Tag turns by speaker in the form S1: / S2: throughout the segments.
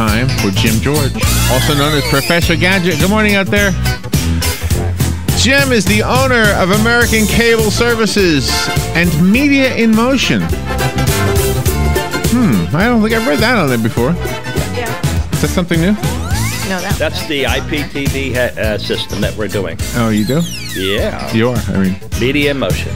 S1: time for Jim George, also known as Professor Gadget. Good morning out there. Jim is the owner of American Cable Services and Media in Motion. I don't think I've read that on there before.
S2: Yeah.
S1: Is that something new?
S2: No,
S3: that's the IPTV system that we're doing.
S1: Oh, you do?
S3: Yeah.
S1: You are, I mean.
S3: Media in Motion.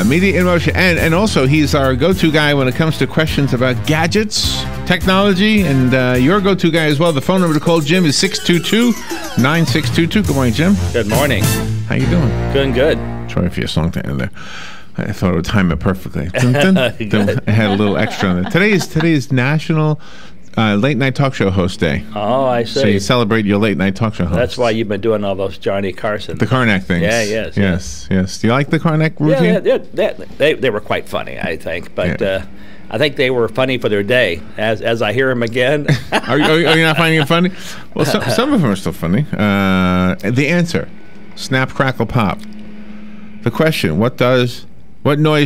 S1: Media in Motion. And also, he's our go-to guy when it comes to questions about gadgets, technology, and your go-to guy as well. The phone number to call Jim is 622-9622. Good morning, Jim.
S3: Good morning.
S1: How you doing?
S3: Good.
S1: Sorry for your song to end there. I thought it would time it perfectly. Dun, dun. It had a little extra on it. Today is National Late Night Talk Show Host Day.
S3: Oh, I see.
S1: So you celebrate your late night talk show host.
S3: That's why you've been doing all those Johnny Carson.
S1: The Carnac things.
S3: Yeah, yes.
S1: Do you like the Carnac routine?
S3: Yeah, they were quite funny, I think. But I think they were funny for their day. As I hear them again.
S1: Are you not finding it funny? Well, some of them are still funny. The answer, snap, crackle, pop. The question, what noise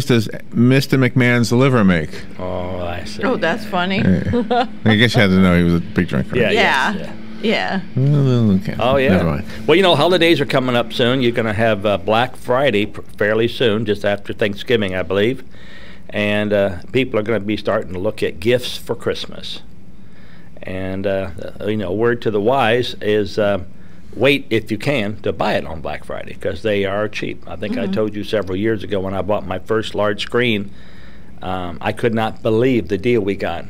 S1: does Mr. McMahon's liver make?
S3: Oh, I see.
S2: Oh, that's funny.
S1: Yeah. I guess you had to know he was a big drinker.
S2: Yeah.
S1: Okay.
S3: Oh, yeah.
S1: Never mind.
S3: Well, holidays are coming up soon. You're going to have Black Friday fairly soon, just after Thanksgiving, I believe. And people are going to be starting to look at gifts for Christmas. And, word to the wise is wait, if you can, to buy it on Black Friday, because they are cheap. I think I told you several years ago when I bought my first large screen, I could not believe the deal we got.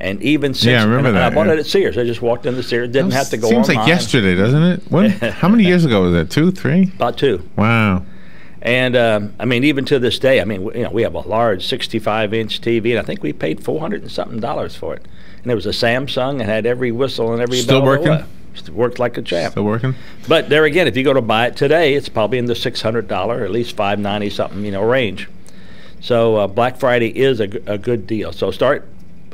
S3: And even since,
S1: I remember that.
S3: I bought it at Sears. I just walked into Sears, didn't have to go
S1: Seems
S3: online.
S1: like yesterday, doesn't it? How many years ago was that? 2, 3?
S3: About 2.
S1: Wow.
S3: And even to this day, we have a large 65-inch TV, and I think we paid $400 and something for it. And it was a Samsung and had every whistle and every
S1: Still
S3: bell.
S1: working?
S3: Worked like a champ.
S1: Still working?
S3: But there again, if you go to buy it today, it's probably in the $600, or at least $590 something, range. So Black Friday is a good deal. So start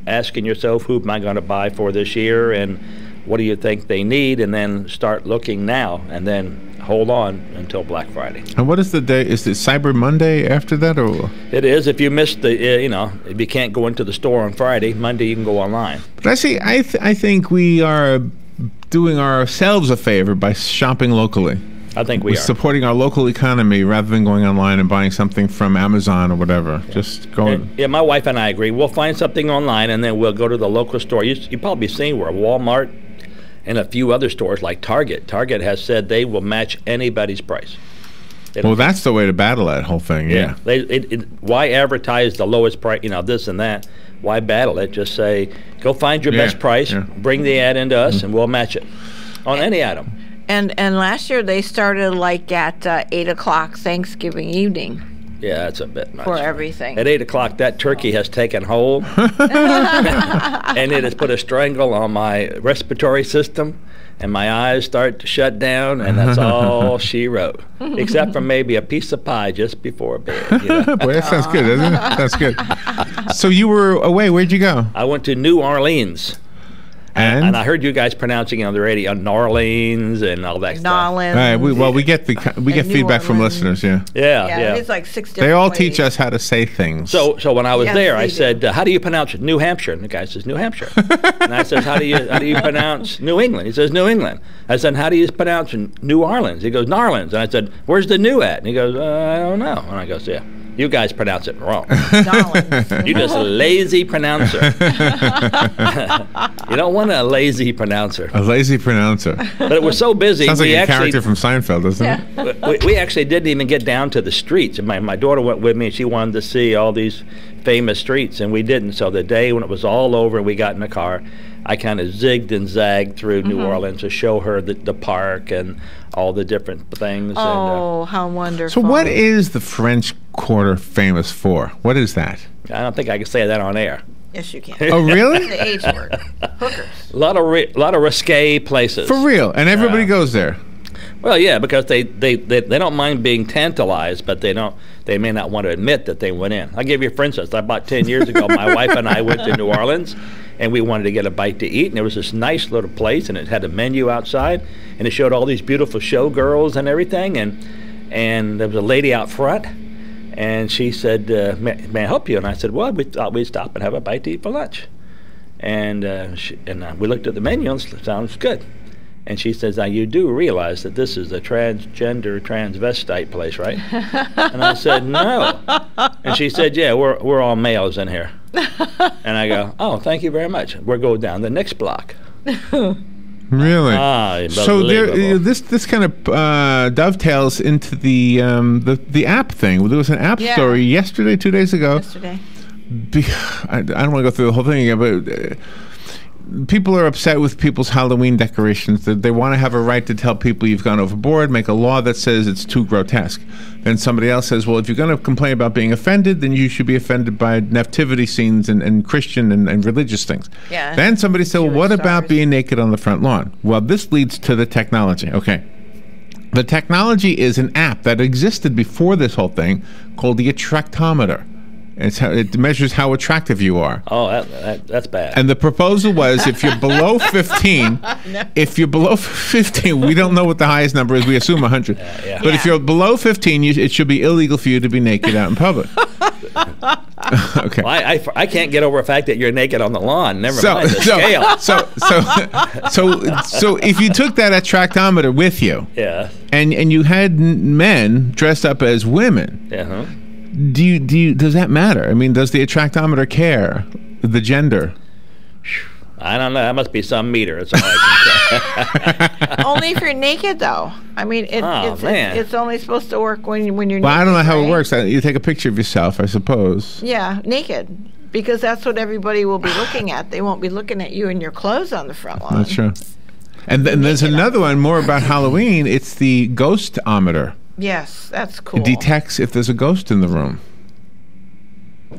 S3: asking yourself, who am I going to buy for this year, and what do you think they need, and then start looking now, and then hold on until Black Friday.
S1: And what is the day? Is it Cyber Monday after that, or?
S3: It is. If you missed the, if you can't go into the store on Friday, Monday you can go online.
S1: But I see. I think we are doing ourselves a favor by shopping locally.
S3: I think we are
S1: supporting our local economy rather than going online and buying something from Amazon or whatever. Yeah. Just going.
S3: Yeah, my wife and I agree. We'll find something online and then we'll go to the local store. You probably seen where Walmart and a few other stores like Target. Target has said they will match anybody's price.
S1: Well, that's the way to battle that whole thing. Yeah.
S3: Why advertise the lowest price? This and that. Why battle it? Just say, go find your best price. Yeah. Bring the ad into us, and we'll match it on any item.
S2: And last year they started like at 8 o'clock Thanksgiving evening.
S3: Yeah, that's a bit much.
S2: For everything.
S3: At 8 o'clock, that turkey has taken hold, and it has put a strangle on my respiratory system, and my eyes start to shut down, and that's all she wrote, except for maybe a piece of pie just before bed.
S1: Boy, that sounds good, doesn't it? That's good. So you were away. Where'd you go?
S3: I went to New Orleans. And I heard you guys pronouncing it on the radio, Orleans and all that stuff.
S2: All
S1: right, we get feedback from listeners. Yeah.
S2: It's like 6 different
S1: They all
S2: ways.
S1: teach us how to say things.
S3: So when I was there, I said, "How do you pronounce it?" New Hampshire. And the guy says, "New Hampshire." And I said, "How do you pronounce New England?" He says, "New England." I said, "How do you pronounce New Orleans?" He goes, "Narlands." And I said, "Where's the new at?" And he goes, "I don't know." And I goes, "Yeah. You guys pronounce it wrong. You're just a lazy pronouncer." You don't want a lazy pronouncer.
S1: A lazy pronouncer.
S3: But it was so busy.
S1: Sounds like a character from Seinfeld, doesn't it?
S3: We actually didn't even get down to the streets. My daughter went with me, and she wanted to see all these famous streets, and we didn't. So the day when it was all over and we got in the car, I kind of zigged and zagged through New Orleans to show her the park and all the different things.
S2: Oh, how wonderful.
S1: So what is the French Quarter famous for? What is that?
S3: I don't think I can say that on air.
S2: Yes, you can.
S1: Oh, really?
S2: The H word. Hookers.
S3: A lot of risque places.
S1: For real? And everybody goes there?
S3: Well, yeah, because they don't mind being tantalized, but they may not want to admit that they went in. I'll give you for instance. About 10 years ago, my wife and I went to New Orleans, and we wanted to get a bite to eat, and there was this nice little place, and it had a menu outside, and it showed all these beautiful showgirls and everything, and there was a lady out front, and she said, may I help you? And I said, well, we thought we'd stop and have a bite to eat for lunch. And we looked at the menu and it sounds good. And she says, now you do realize that this is a transgender, transvestite place, right? And I said, no. And she said, yeah, we're all males in here. And I go, oh, thank you very much. We'll go down the next block.
S1: Really? So
S3: Unbelievable.
S1: this kind of dovetails into the app thing. There was an app
S2: Yeah.
S1: story yesterday, 2 days ago.
S2: Yesterday.
S1: I don't want to go through the whole thing again, but people are upset with people's Halloween decorations. They want to have a right to tell people you've gone overboard, make a law that says it's too grotesque. Then somebody else says, well, if you're going to complain about being offended, then you should be offended by nativity scenes and Christian and religious things.
S2: Yeah.
S1: Then somebody said, well,
S2: Jewish
S1: what about
S2: stars.
S1: being naked on the front lawn? Well, this leads to the technology. Okay. The technology is an app that existed before this whole thing called the attractometer. It measures how attractive you are.
S3: Oh, that's bad.
S1: And the proposal was if you're below 15, if you're below 15, we don't know what the highest number is. We assume 100.
S3: Yeah.
S1: But if
S2: Yeah.
S1: you're below 15, it should be illegal for you to be naked out in public. Okay.
S3: Well, I can't get over the fact that you're naked on the lawn. Never
S1: So,
S3: mind the scale.
S1: so if you took that attractometer with you
S3: Yeah.
S1: and you had men dressed up as women,
S3: Yeah.
S1: does that matter? I mean, does the attractometer care the gender?
S3: I don't know. That must be some meter. That's all I can say.
S2: Only if you're naked, though. I mean,
S3: Man.
S2: it's only supposed to work when you're naked.
S1: Well, I don't know how it
S2: right?
S1: works. You take a picture of yourself, I suppose.
S2: Yeah, naked. Because that's what everybody will be looking at. They won't be looking at you in your clothes on the front lawn.
S1: That's true. And then there's another one more about Halloween. It's the ghostometer.
S2: Yes, that's cool.
S1: It detects if there's a ghost in the room.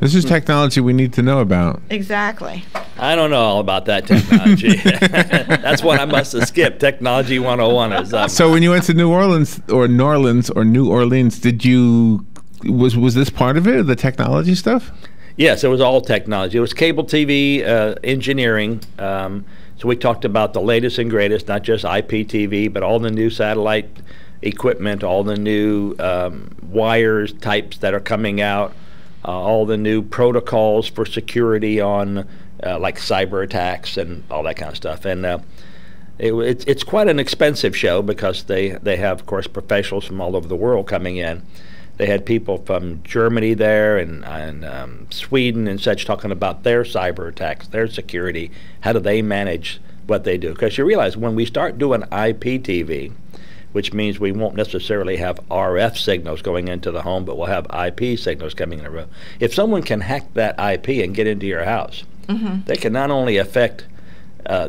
S1: This is technology we need to know about.
S2: Exactly.
S3: I don't know all about that technology. That's what I must have skipped. Technology 101 is
S1: So when you went to New Orleans, did you was this part of it, the technology stuff?
S3: Yes, it was all technology. It was cable TV engineering. So we talked about the latest and greatest, not just IPTV, but all the new satellite equipment, all the new wires types that are coming out, all the new protocols for security on like cyber attacks and all that kind of stuff. And it's quite an expensive show because they have, of course, professionals from all over the world coming in. They had people from Germany there and Sweden and such talking about their cyber attacks, their security. How do they manage what they do? Because you realize when we start doing IPTV, which means we won't necessarily have RF signals going into the home, but we'll have IP signals coming in the room. If someone can hack that IP and get into your house, they can not only affect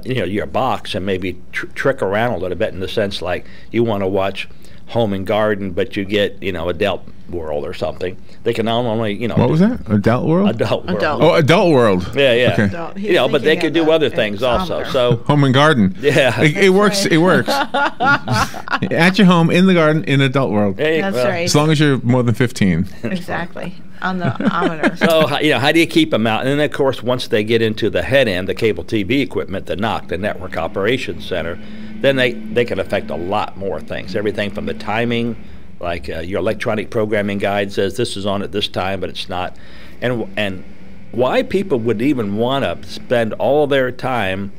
S3: your box and maybe trick around a little bit in the sense like you want to watch Home and Garden, but you get Adult World or something. They can not only
S1: What was that? Adult World?
S3: Adult World.
S2: Adult.
S1: Oh, Adult World.
S3: Yeah, yeah.
S1: Okay.
S2: Adult. He's
S3: But they
S2: thinking
S3: could
S2: of
S3: do
S2: the
S3: other things also.
S2: exometer.
S3: So
S1: Home and Garden.
S3: yeah,
S1: It works.
S2: right.
S1: It works. At your home, in the garden, in Adult World.
S2: That's right.
S1: As long as you're more than 15.
S2: Exactly. On the ometer.
S3: So how do you keep them out? And then of course, once they get into the head end, the cable TV equipment, the NOC, the Network Operations Center, then they can affect a lot more things. Everything from the timing, like your electronic programming guide says this is on at this time, but it's not, and why people would even want to spend all their time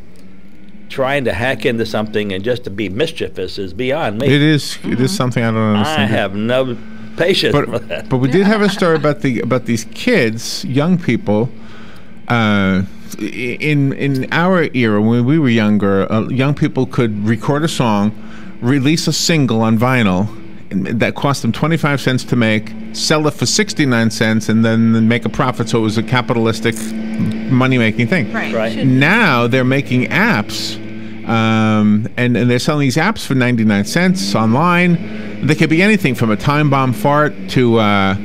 S3: trying to hack into something and just to be mischievous is beyond me.
S1: It is something I don't understand.
S3: I have no patience for that.
S1: But we did have a story about these kids, young people. In our era, when we were younger, young people could record a song, release a single on vinyl that cost them 25 cents to make, sell it for 69 cents, and then make a profit. So it was a capitalistic money-making thing.
S3: Right.
S1: Now they're making apps, and they're selling these apps for 99 cents online. They could be anything from a time bomb fart to, I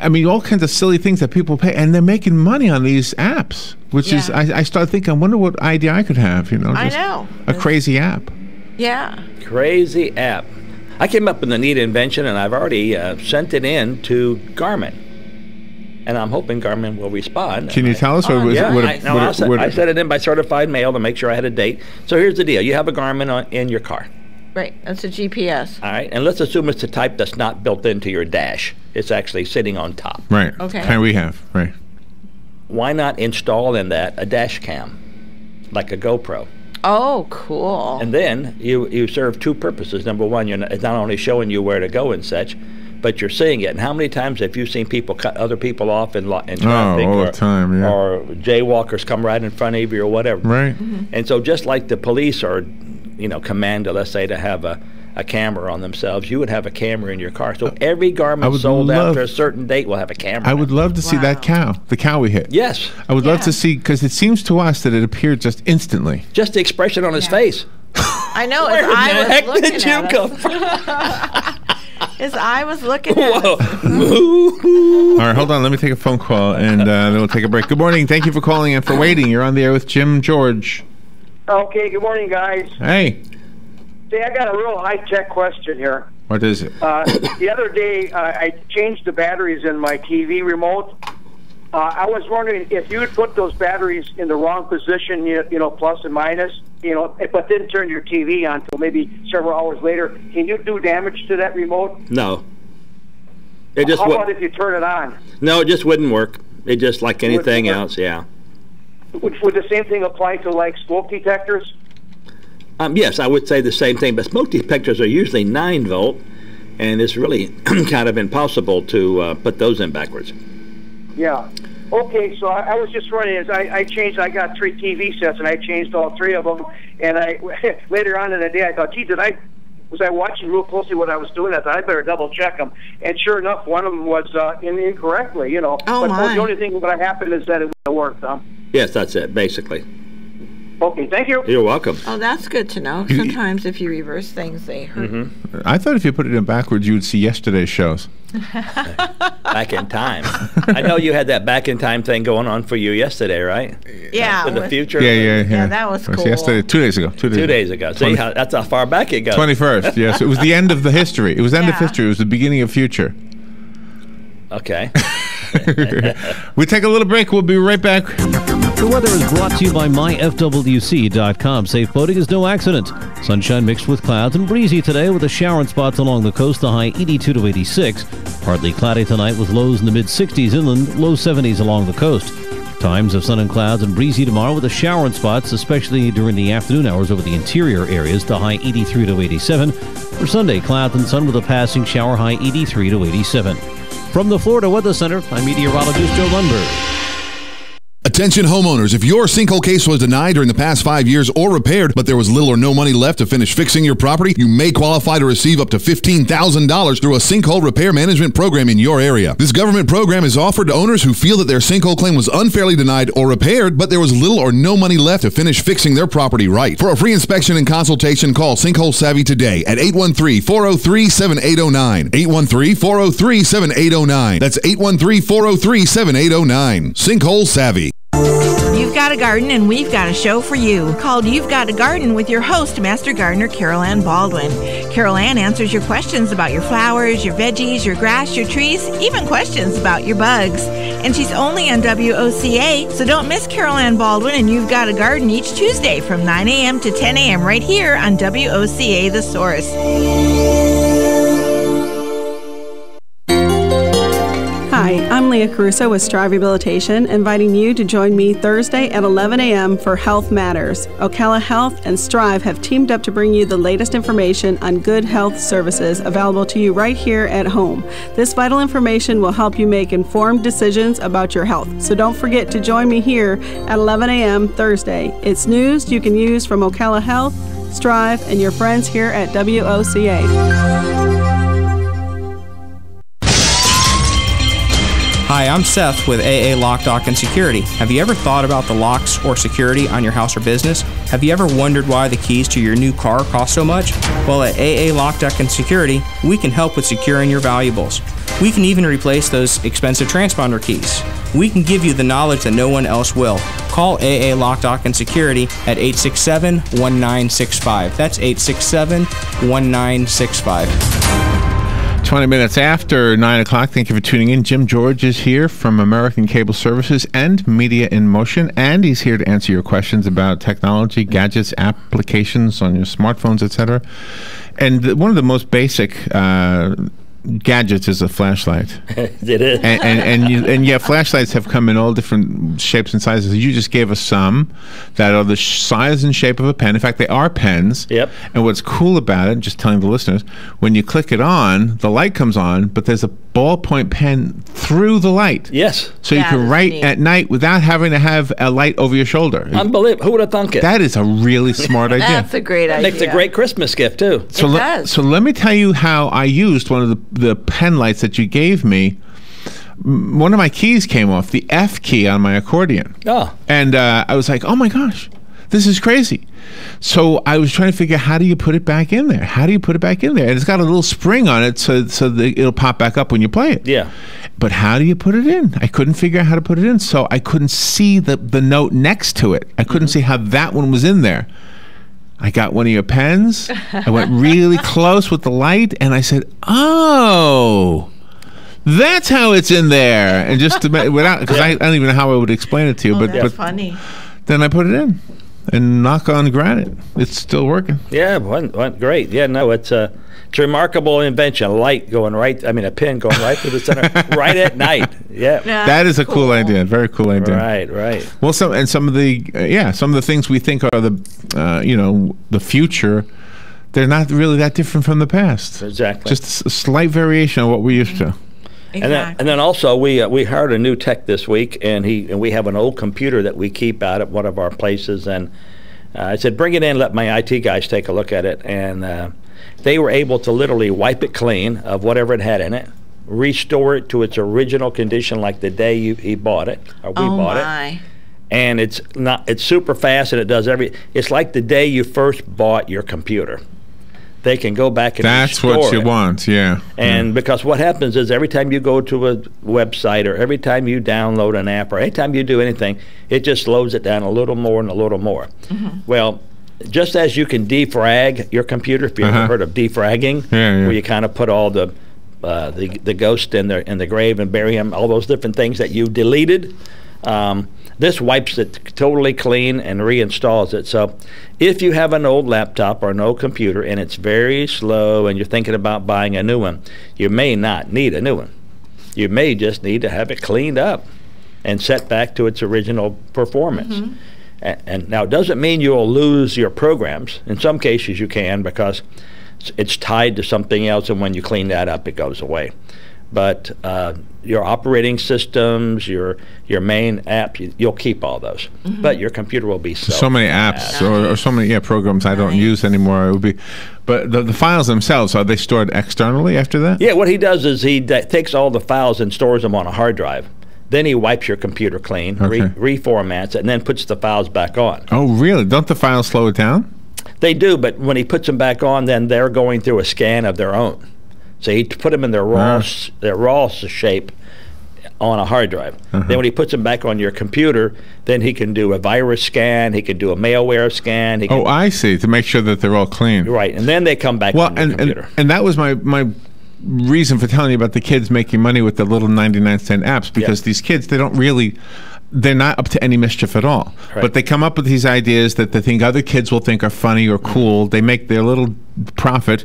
S1: mean, all kinds of silly things that people pay, and they're making money on these apps. Which is, I started thinking, I wonder what idea I could have.
S2: I
S1: just
S2: know.
S1: a crazy app.
S2: Yeah.
S3: Crazy app. I came up with a neat invention, and I've already sent it in to Garmin. And I'm hoping Garmin will respond.
S1: Can you tell us? Or was
S3: Yeah,
S1: it,
S3: I sent it in by certified mail to make sure I had a date. So here's the deal. You have a Garmin in your car.
S2: Right. That's a GPS.
S3: All right. And let's assume it's the type that's not built into your dash. It's actually sitting on top.
S1: right.
S2: Okay.
S1: Kind we have, right.
S3: why not install in that a dash cam, like a GoPro?
S2: Oh, cool.
S3: And then you serve two purposes. Number one, it's not only showing you where to go and such, but you're seeing it. And how many times have you seen people cut other people off in traffic?
S1: All the time, yeah.
S3: Or jaywalkers come right in front of you or whatever.
S1: Right.
S3: And so just like the police are, commanded, let's say, to have a camera on themselves, you would have a camera in your car. So every garment sold after a certain date will have a camera.
S1: I would love to see that cow, the cow we hit.
S3: Yes.
S1: I would love to see, because it seems to us that it appeared just instantly.
S3: Just the expression on his face.
S2: I know.
S3: Where
S2: his eye
S3: the
S2: was
S3: heck
S2: looking
S3: did you
S2: at
S3: come
S2: us.
S3: from?
S2: His eye was looking at us.
S1: All right, hold on. Let me take a phone call, and then we'll take a break. Good morning. Thank you for calling and for waiting. You're on the air with Jim George.
S4: Okay, good morning, guys.
S1: Hey.
S4: Say, I got a real high-tech question here.
S1: What is it?
S4: The other day, I changed the batteries in my TV remote. I was wondering if you would put those batteries in the wrong position, plus and minus, but didn't turn your TV on until maybe several hours later. Can you do damage to that remote?
S3: No. It just
S4: How about if you turn it on?
S3: No, it just wouldn't work. It just like anything else, yeah.
S4: Would the same thing apply to, like, smoke detectors?
S3: Yes, I would say the same thing, but smoke detectors are usually 9 volt, and it's really kind of impossible to put those in backwards.
S4: Yeah. Okay, so I was just wondering, I got 3 TV sets, and I changed all 3 of them, and later on in the day, I thought, gee, was I watching real closely what I was doing? I thought I better double check them, and sure enough, one of them was incorrectly,
S2: Oh,
S4: but
S2: my.
S4: the only thing that happened is that it worked.
S3: Yes, that's it, basically.
S4: Okay, thank you.
S3: You're welcome.
S2: Oh, that's good to know. Sometimes if you reverse things, they hurt.
S1: I thought if you put it in backwards, you would see yesterday's shows.
S3: Back in time. I know you had that back in time thing going on for you yesterday, right?
S2: Yeah.
S3: In the future?
S1: Yeah,
S2: that was
S1: It
S2: cool.
S1: Yesterday, 2 days ago. 2 days,
S3: 2 days ago. See, that's how far back it goes.
S1: 21st, yes. It was the end of the history. It was the end of
S2: Yeah.
S1: history. It was the beginning of future.
S3: Okay.
S1: We take a little break. We'll be right back.
S5: The weather is brought to you by myfwc.com. Safe boating is no accident. Sunshine mixed with clouds and breezy today with a shower in spots along the coast, the high 82 to 86. Partly cloudy tonight with lows in the mid-60s inland, low 70s along the coast. Times of sun and clouds and breezy tomorrow with a shower in spots, especially during the afternoon hours over the interior areas, the high 83 to 87. For Sunday, clouds and sun with a passing shower, high 83 to 87. From the Florida Weather Center, I'm meteorologist Joe Lundberg.
S6: Attention homeowners, if your sinkhole case was denied during the past 5 years or repaired, but there was little or no money left to finish fixing your property, you may qualify to receive up to $15,000 through a sinkhole repair management program in your area. This government program is offered to owners who feel that their sinkhole claim was unfairly denied or repaired, but there was little or no money left to finish fixing their property right. For a free inspection and consultation, call Sinkhole Savvy today at 813-403-7809. 813-403-7809. That's 813-403-7809. Sinkhole Savvy.
S7: You've got a garden and we've got a show for you called You've Got a Garden with your host, Master Gardener Carol Ann Baldwin. Carol Ann answers your questions about your flowers, your veggies, your grass, your trees, even questions about your bugs. And she's only on WOCA, so don't miss Carol Ann Baldwin and You've Got a Garden each Tuesday from 9 a.m. to 10 a.m. right here on WOCA The Source.
S8: Hi, I'm Leah Caruso with Strive Rehabilitation, inviting you to join me Thursday at 11 a.m. for Health Matters. Ocala Health and Strive have teamed up to bring you the latest information on good health services available to you right here at home. This vital information will help you make informed decisions about your health. So don't forget to join me here at 11 a.m. Thursday. It's news you can use from Ocala Health, Strive, and your friends here at WOCA.
S9: Hi, I'm Seth with AA Lock, Dock, and Security. Have you ever thought about the locks or security on your house or business? Have you ever wondered why the keys to your new car cost so much? Well, at AA Lock, Dock, and Security, we can help with securing your valuables. We can even replace those expensive transponder keys. We can give you the knowledge that no one else will. Call AA Lock, Dock, and Security at 867-1965. That's 867-1965.
S1: 20 minutes after 9 o'clock. Thank you for tuning in. Jim George is here from American Cable Services and Media in Motion, and he's here to answer your questions about technology, gadgets, applications on your smartphones, etc. And one of the most basic Gadget is a flashlight.
S3: It is.
S1: And yeah, flashlights have come in all different shapes and sizes. You just gave us some that are the size and shape of a pen. In fact, they are pens.
S3: Yep.
S1: And what's cool about it, just telling the listeners, when you click it on, the light comes on, but there's a ballpoint pen through the light.
S3: Yes.
S1: So you
S2: That
S1: can
S2: is
S1: write
S2: neat.
S1: at night without having to have a light over your shoulder.
S3: Unbelievable. Who would have thunk it?
S1: That is a really smart idea.
S2: That's a great idea.
S3: Makes a great Christmas gift, too.
S1: So,
S2: It does.
S1: so let me tell you how I used one of the pen lights that you gave me. One of my keys came off, the F key on my accordion.
S3: Oh.
S1: And I was like, oh my gosh, this is crazy. So I was trying to figure out, how do you put it back in there? How do you put it back in there? And it's got a little spring on it so that it'll pop back up when you play it.
S3: Yeah.
S1: But how do you put it in? I couldn't figure out how to put it in, so I couldn't see the note next to it. I couldn't see how that one was in there. I got one of your pens. I went really close with the light, and I said, oh, that's how it's in there. And just without, because I don't even know how I would explain it to you.
S2: Oh,
S1: but
S2: that's funny.
S1: then I put it in, and knock on granite, it's still working.
S3: Yeah, went great. Yeah, no, it's a remarkable invention. A light going right, a pen going right through the center, right at night. Yeah.
S1: That is a cool idea. Very cool idea.
S3: Right.
S1: Well, some of the things we think are the future, they're not really that different from the past.
S3: Exactly.
S1: Just a slight variation of what we used to.
S2: Exactly.
S3: And then also we hired a new tech this week, and we have an old computer that we keep out at one of our places, and I said, bring it in, let my IT guys take a look at it, and they were able to literally wipe it clean of whatever it had in it, restore it to its original condition like the day he bought it, or we bought it. And it's super fast, and it does it's like the day you first bought your computer. They can go back and
S1: That's
S3: restore
S1: what you
S3: it.
S1: want, yeah.
S3: And because what happens is every time you go to a website, or every time you download an app, or anytime you do anything, it just slows it down a little more and a little more. Well, just as you can defrag your computer, if you've ever heard of defragging, where you kind of put all the ghost in the grave and bury him, all those different things that you deleted, this wipes it totally clean and reinstalls it. So if you have an old laptop or an old computer and it's very slow and you're thinking about buying a new one, you may not need a new one. You may just need to have it cleaned up and set back to its original performance. And now, it doesn't mean you'll lose your programs. In some cases you can, because it's tied to something else, and when you clean that up, it goes away. But your operating systems, your main apps, you'll keep all those. But your computer will be
S1: so many apps or so many programs I don't use anymore. It would be, but the files themselves, are they stored externally after that?
S3: Yeah, what he does is he takes all the files and stores them on a hard drive. Then he wipes your computer clean, reformats it, and then puts the files back on.
S1: Oh, really? Don't the files slow it down?
S3: They do, but when he puts them back on, then they're going through a scan of their own. So he put them in their raw shape on a hard drive. Then when he puts them back on your computer, then he can do a virus scan, he can do a malware scan. He can,
S1: I see, to make sure that they're all clean.
S3: Right, and then they come back on your computer.
S1: And that was my reason for telling you about the kids making money with the little 99-cent apps, because these kids, they're not up to any mischief at all.
S3: Right.
S1: But they come up with these ideas that they think other kids will think are funny or cool. They make their little profit,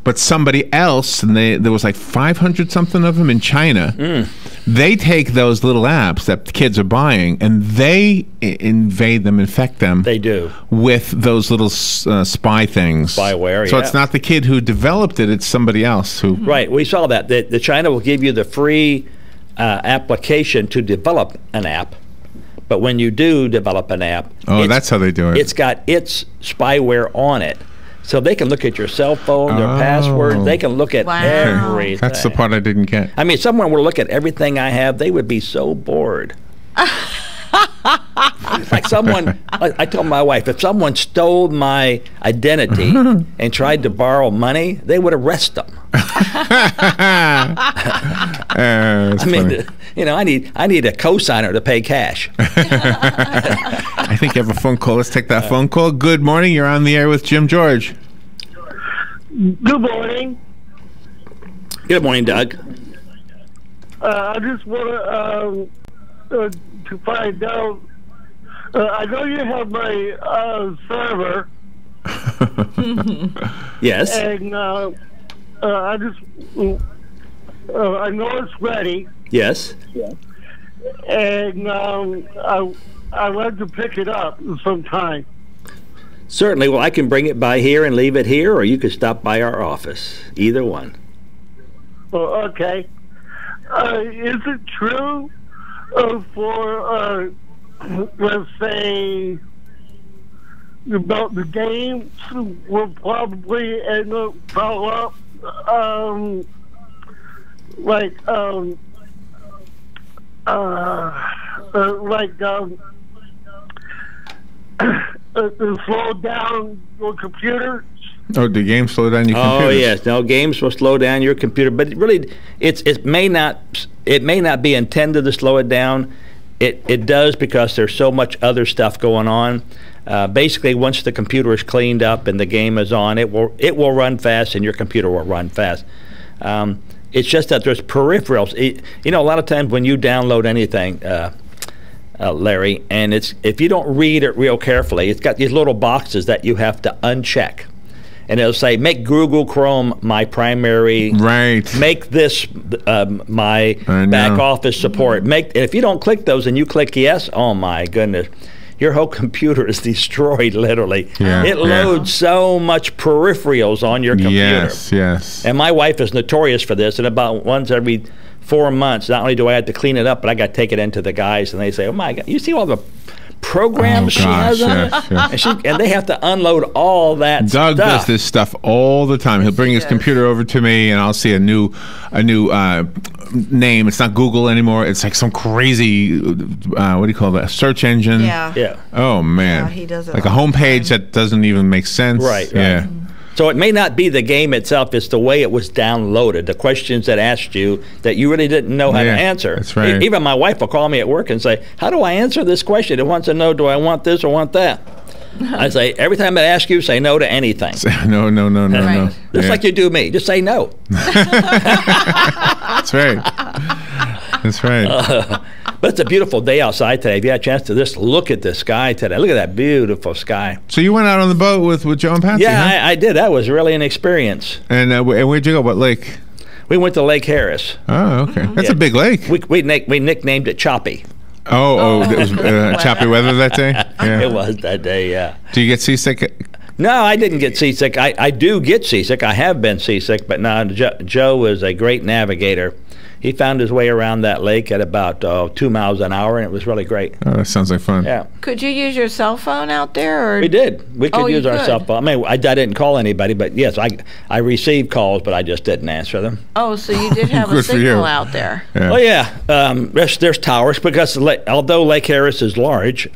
S1: but somebody else, and there was like 500 something of them in China, they take those little apps that the kids are buying, and they invade them, infect them.
S3: They do.
S1: With those little spy things.
S3: Spyware,
S1: So it's not the kid who developed it, it's somebody else who...
S3: Right, we saw that. The China will give you the free application to develop an app. But when you do develop an app,
S1: that's how they do it.
S3: It's got its spyware on it. So they can look at your cell phone, their passwords. They can look at everything.
S1: That's the part I didn't get.
S3: I mean, if someone were to look at everything I have, they would be so bored. It's like someone, I told my wife, if someone stole my identity and tried to borrow money, they would arrest them.
S1: I
S3: mean, I need a cosigner to pay cash.
S1: I think you have a phone call. Let's take that phone call. Good morning. You're on the air with Jim George.
S10: Good morning.
S3: Good morning, Doug.
S10: I just want to find out. I know you have my server.
S3: Yes.
S10: And I just I know it's ready,
S3: Yes.
S10: and I'd like to pick it up sometime.
S3: Certainly. Well, I can bring it by here and leave it here, or you could stop by our office. Either one.
S10: Oh, okay. Is it true for, let's say, about the games will probably end up follow up, to slow down your computer?
S1: Oh, the game slow down your computer?
S3: Oh yes, no, games will slow down your computer, but it may not be intended to slow it down. It does because there's so much other stuff going on. Basically, once the computer is cleaned up and the game is on, it will run fast, and your computer will run fast. It's just that there's peripherals. A lot of times when you download anything, Larry, and if you don't read it real carefully, it's got these little boxes that you have to uncheck. And it'll say, make Google Chrome my primary.
S1: Right.
S3: Make this my back office support. And if you don't click those and you click yes, oh my goodness, your whole computer is destroyed, literally.
S1: Yeah,
S3: it loads so much peripherals on your computer.
S1: Yes.
S3: And my wife is notorious for this. And about once every 4 months, not only do I have to clean it up, but I got to take it into the guys, and they say, oh my God, you see all the programs she has on it? And they have to unload all that
S1: Doug
S3: stuff.
S1: does this stuff all the time. He'll bring his computer over to me, and I'll see a new name. It's not Google anymore. It's like some crazy what do you call that? Search engine.
S3: Yeah.
S1: Oh man.
S2: Yeah, he does it
S1: like a
S2: all the
S1: homepage that doesn't even make sense.
S3: Right.
S1: Yeah.
S3: So it may not be the game itself, it's the way it was downloaded, the questions that asked you that you really didn't know how to answer.
S1: That's right.
S3: Even my wife will call me at work and say, how do I answer this question? It wants to know, do I want this or want that? I say, every time I ask you, say no to anything.
S1: No.
S3: Just like you do me. Just say no.
S1: That's right. That's right.
S3: But it's a beautiful day outside today. If you had a chance to just look at the sky today, look at that beautiful sky.
S1: So you went out on the boat with Joe and Patsy?
S3: Yeah,
S1: huh?
S3: I did. That was really an experience.
S1: And where'd you go? What lake?
S3: We went to Lake Harris.
S1: Oh, okay. That's a big lake.
S3: We nicknamed it Choppy.
S1: It was choppy weather that day? Yeah.
S3: It was that day, yeah.
S1: Do you get seasick?
S3: No, I didn't get seasick. I do get seasick. I have been seasick, but no, Joe is a great navigator. He found his way around that lake at about 2 miles an hour, and it was really great.
S1: Oh, that sounds like fun.
S3: Yeah.
S2: Could you use your cell phone out there? Or?
S3: We did. We could use our
S2: could?
S3: cell phone. I mean, I didn't call anybody, but yes, I received calls, but I just didn't answer them.
S2: Oh, so you did have a
S1: Good for you.
S2: signal out there.
S1: Yeah.
S3: Oh yeah, there's towers because although Lake Harris is large,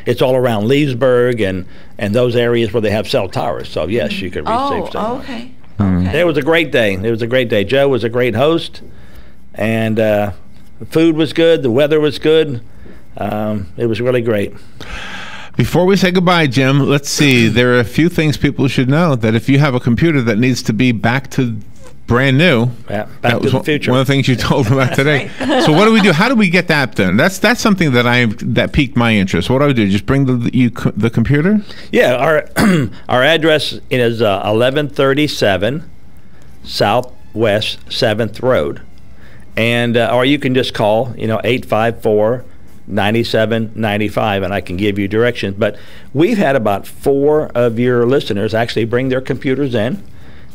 S3: it's all around Leesburg and those areas where they have cell towers. So yes, you could receive signal.
S2: Oh, okay.
S3: It was a great day. It was a great day. Joe was a great host, and the food was good. The weather was good. It was really great.
S1: Before we say goodbye, Jim, let's see. There are a few things people should know. That if you have a computer that needs to be back to brand new,
S3: Back
S1: that was
S3: to the future.
S1: one of the things you told about today. So what do we do? How do we get that done? That's something that piqued my interest. What do I do? Just bring the computer?
S3: Yeah, our address is 1137 Southwest 7th Road, and or you can just call 854-9795, and I can give you directions. But we've had about 4 of your listeners actually bring their computers in.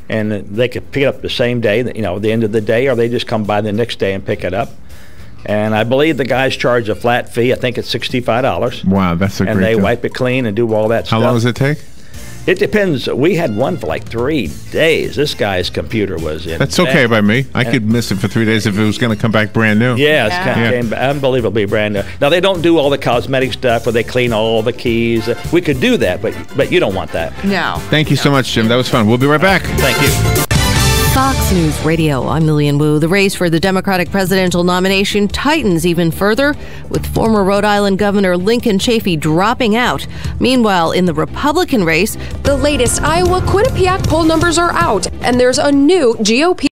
S3: And they could pick it up the same day, at the end of the day, or they just come by the next day and pick it up. And I believe the guys charge a flat fee. I think it's $65.
S1: Wow, that's a great
S3: And they
S1: deal.
S3: wipe it clean and do all that stuff.
S1: How long does it take?
S3: It depends. We had one for like 3 days. This guy's computer was in.
S1: That's okay by me. I could miss it for 3 days if it was going to come back brand new.
S3: Yeah, it's kind of came unbelievably brand new. Now, they don't do all the cosmetic stuff where they clean all the keys. We could do that, but you don't want that.
S2: No.
S1: Thank you so much, Jim. That was fun. We'll be right back.
S3: Thank you.
S11: Fox News Radio, I'm Lillian Wu. The race for the Democratic presidential nomination tightens even further, with former Rhode Island Governor Lincoln Chafee dropping out. Meanwhile, in the Republican race,
S12: the latest Iowa Quinnipiac poll numbers are out, and there's a new GOP